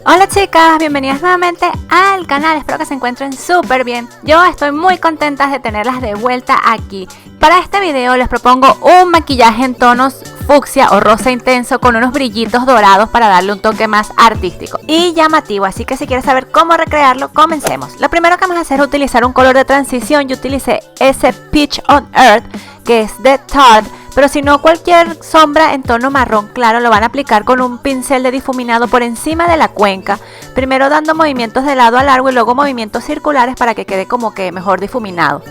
Hola chicas, bienvenidas nuevamente al canal, espero que se encuentren súper bien. Yo estoy muy contenta de tenerlas de vuelta aquí. Para este video les propongo un maquillaje en tonos fucsia o rosa intenso con unos brillitos dorados para darle un toque más artístico y llamativo, así que si quieres saber cómo recrearlo, comencemos. Lo primero que vamos a hacer es utilizar un color de transición. Yo utilicé ese Peach on Earth que es de Tarte, pero si no, cualquier sombra en tono marrón claro lo van a aplicar con un pincel de difuminado por encima de la cuenca, primero dando movimientos de lado a largo y luego movimientos circulares para que quede como que mejor difuminado.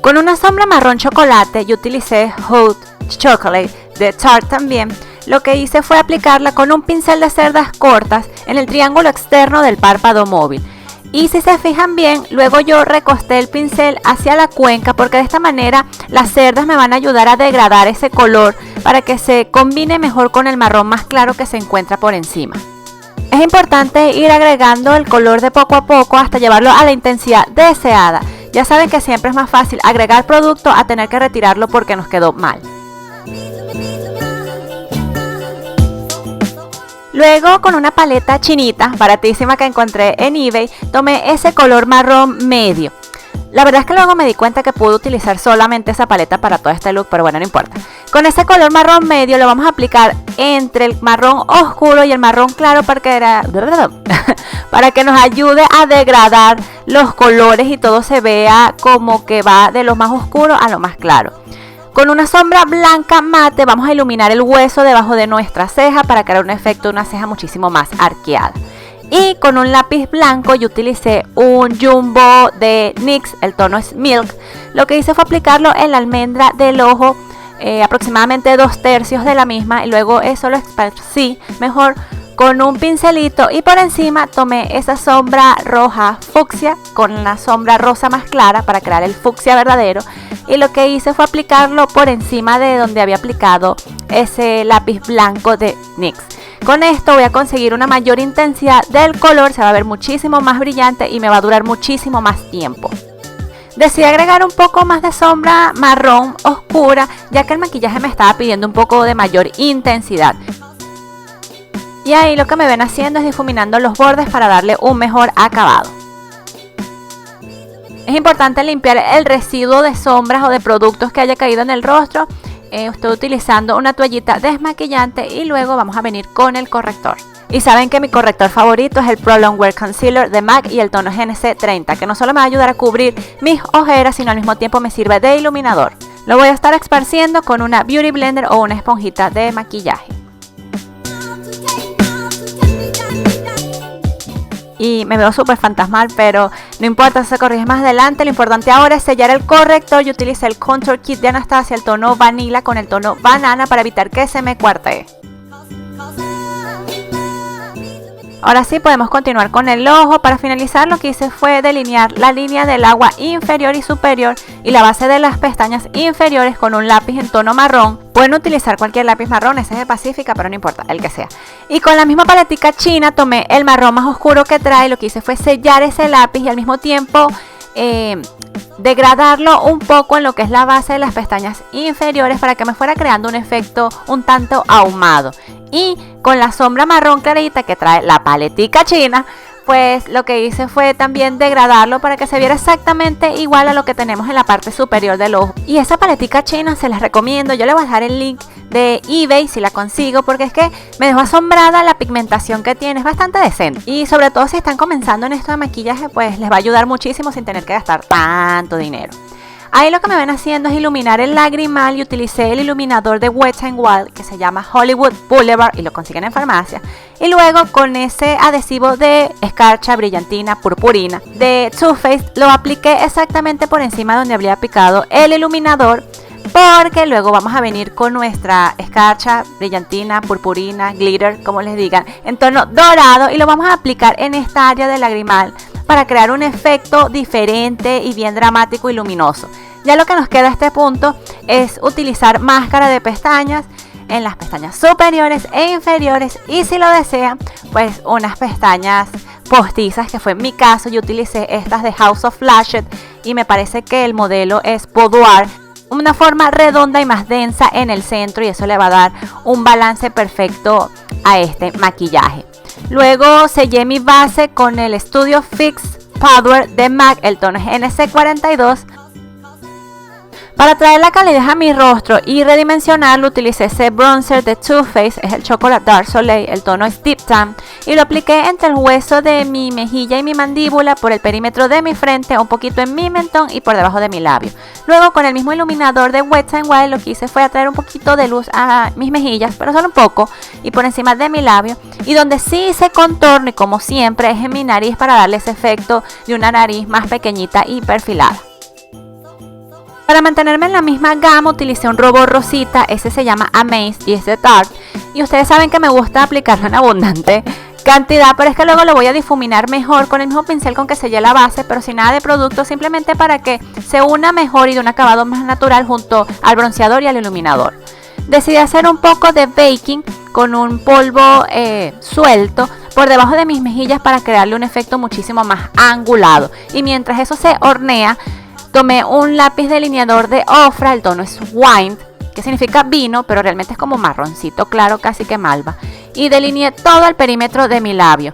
Con una sombra marrón chocolate yo utilicé Hot Chocolate de Tarte también. Lo que hice fue aplicarla con un pincel de cerdas cortas en el triángulo externo del párpado móvil. Y si se fijan bien, luego yo recosté el pincel hacia la cuenca porque de esta manera las cerdas me van a ayudar a degradar ese color para que se combine mejor con el marrón más claro que se encuentra por encima. Es importante ir agregando el color de poco a poco hasta llevarlo a la intensidad deseada. Ya saben que siempre es más fácil agregar producto a tener que retirarlo porque nos quedó mal. Luego, con una paleta chinita, baratísima que encontré en eBay, tomé ese color marrón medio. La verdad es que luego me di cuenta que pude utilizar solamente esa paleta para todo este look, pero bueno, no importa. Con ese color marrón medio lo vamos a aplicar entre el marrón oscuro y el marrón claro para que nos ayude a degradar los colores y todo se vea como que va de lo más oscuro a lo más claro. Con una sombra blanca mate vamos a iluminar el hueso debajo de nuestra ceja para crear un efecto de una ceja muchísimo más arqueada. Y con un lápiz blanco yo utilicé un Jumbo de NYX, el tono es Milk. Lo que hice fue aplicarlo en la almendra del ojo, aproximadamente 2/3 de la misma, y luego eso lo esparcí mejor con un pincelito y por encima tomé esa sombra roja fucsia con la sombra rosa más clara para crear el fucsia verdadero. Y lo que hice fue aplicarlo por encima de donde había aplicado ese lápiz blanco de NYX. Con esto voy a conseguir una mayor intensidad del color, se va a ver muchísimo más brillante y me va a durar muchísimo más tiempo. Decidí agregar un poco más de sombra marrón oscura, ya que el maquillaje me estaba pidiendo un poco de mayor intensidad. Y ahí lo que me ven haciendo es difuminando los bordes para darle un mejor acabado. Es importante limpiar el residuo de sombras o de productos que haya caído en el rostro. Estoy utilizando una toallita desmaquillante y luego vamos a venir con el corrector. Y saben que mi corrector favorito es el Pro Longwear Concealer de MAC y el tono GNC30, que no solo me va a ayudar a cubrir mis ojeras, sino al mismo tiempo me sirve de iluminador. Lo voy a estar esparciendo con una Beauty Blender o una esponjita de maquillaje. Y me veo súper fantasmal, pero no importa, se corrige más adelante. Lo importante ahora es sellar el corrector. Yo utilicé el Contour Kit de Anastasia, el tono Vanilla con el tono Banana para evitar que se me cuartee. Ahora sí podemos continuar con el ojo. Para finalizar lo que hice fue delinear la línea del agua inferior y superior y la base de las pestañas inferiores con un lápiz en tono marrón. Pueden utilizar cualquier lápiz marrón, ese es de Pacifica, pero no importa, el que sea. Y con la misma paletica china tomé el marrón más oscuro que trae. Lo que hice fue sellar ese lápiz y al mismo tiempo degradarlo un poco en lo que es la base de las pestañas inferiores para que me fuera creando un efecto un tanto ahumado. Y con la sombra marrón clarita que trae la paletica china, pues lo que hice fue también degradarlo para que se viera exactamente igual a lo que tenemos en la parte superior del ojo. Y esa paletica china se las recomiendo, yo le voy a dejar el link de eBay si la consigo, porque es que me dejó asombrada la pigmentación que tiene, es bastante decente. Y sobre todo si están comenzando en esto de maquillaje, pues les va a ayudar muchísimo sin tener que gastar tanto dinero. Ahí lo que me ven haciendo es iluminar el lagrimal y utilicé el iluminador de Wet n Wild que se llama Hollywood Boulevard y lo consiguen en farmacia. Y luego con ese adhesivo de escarcha brillantina purpurina de Too Faced lo apliqué exactamente por encima donde había aplicado el iluminador, porque luego vamos a venir con nuestra escarcha brillantina, purpurina, glitter, como les digan, en tono dorado y lo vamos a aplicar en esta área del lagrimal para crear un efecto diferente y bien dramático y luminoso. Ya lo que nos queda a este punto es utilizar máscara de pestañas en las pestañas superiores e inferiores y si lo desean, pues unas pestañas postizas, que fue mi caso. Yo utilicé estas de House of Lashes y me parece que el modelo es Boudoir. una forma redonda y más densa en el centro, y eso le va a dar un balance perfecto a este maquillaje. Luego sellé mi base con el Studio Fix Powder de MAC, el tono es NC42. Para traer la calidez a mi rostro y redimensionarlo, utilicé ese bronzer de Too Faced, es el Chocolate Dark Soleil, el tono es Deep Tan, y lo apliqué entre el hueso de mi mejilla y mi mandíbula, por el perímetro de mi frente, un poquito en mi mentón y por debajo de mi labio. Luego, con el mismo iluminador de Wet n Wild, lo que hice fue atraer un poquito de luz a mis mejillas, pero solo un poco, y por encima de mi labio. Y donde sí hice contorno, y como siempre, es en mi nariz, para darle ese efecto de una nariz más pequeñita y perfilada. Para mantenerme en la misma gama utilicé un rubor rosita, ese se llama Amaze y es de Tarte. Y ustedes saben que me gusta aplicarlo en abundante cantidad, pero es que luego lo voy a difuminar mejor con el mismo pincel con que sellé la base, pero sin nada de producto, simplemente para que se una mejor y de un acabado más natural junto al bronceador y al iluminador. Decidí hacer un poco de baking con un polvo suelto por debajo de mis mejillas para crearle un efecto muchísimo más angulado. Y mientras eso se hornea, tomé un lápiz delineador de Ofra, el tono es Wine, que significa vino, pero realmente es como marroncito claro, casi que malva. Y delineé todo el perímetro de mi labio.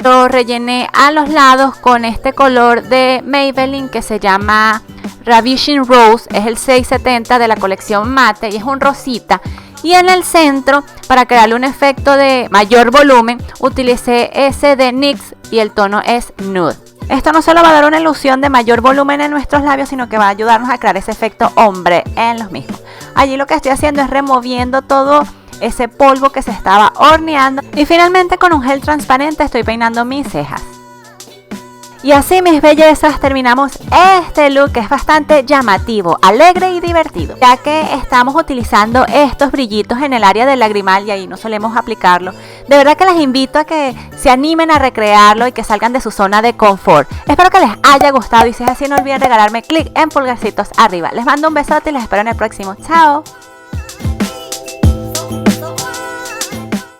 Lo rellené a los lados con este color de Maybelline que se llama Ravishing Rose, es el 670 de la colección mate y es un rosita. Y en el centro, para crearle un efecto de mayor volumen, utilicé ese de NYX y el tono es Nude. Esto no solo va a dar una ilusión de mayor volumen en nuestros labios, sino que va a ayudarnos a crear ese efecto ombre en los mismos. Allí lo que estoy haciendo es removiendo todo ese polvo que se estaba horneando. Y finalmente, con un gel transparente estoy peinando mis cejas. Y así, mis bellezas, terminamos este look que es bastante llamativo, alegre y divertido, ya que estamos utilizando estos brillitos en el área del lagrimal y ahí no solemos aplicarlo. De verdad que les invito a que se animen a recrearlo y que salgan de su zona de confort. Espero que les haya gustado y si es así, no olviden regalarme clic en pulgarcitos arriba. Les mando un besote y les espero en el próximo. ¡Chao!